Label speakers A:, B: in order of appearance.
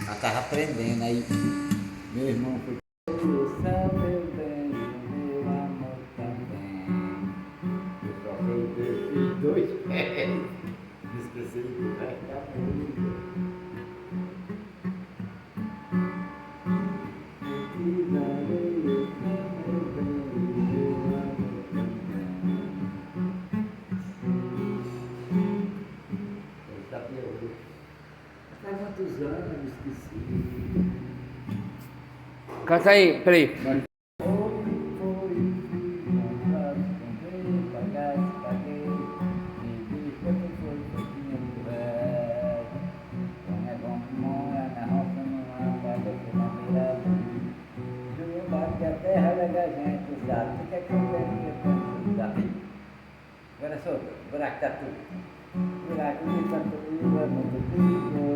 A: Ela estava aprendendo aí. Meu irmão foi. O céu, meu bem, o meu amor também. Eu só sei esses dois pés. Me esqueci do resto da música. Faz quantos anos eu me esqueci.
B: Canta aí, peraí.
A: Agora sou buraco tatu. Buraco de tatu, muito trigo.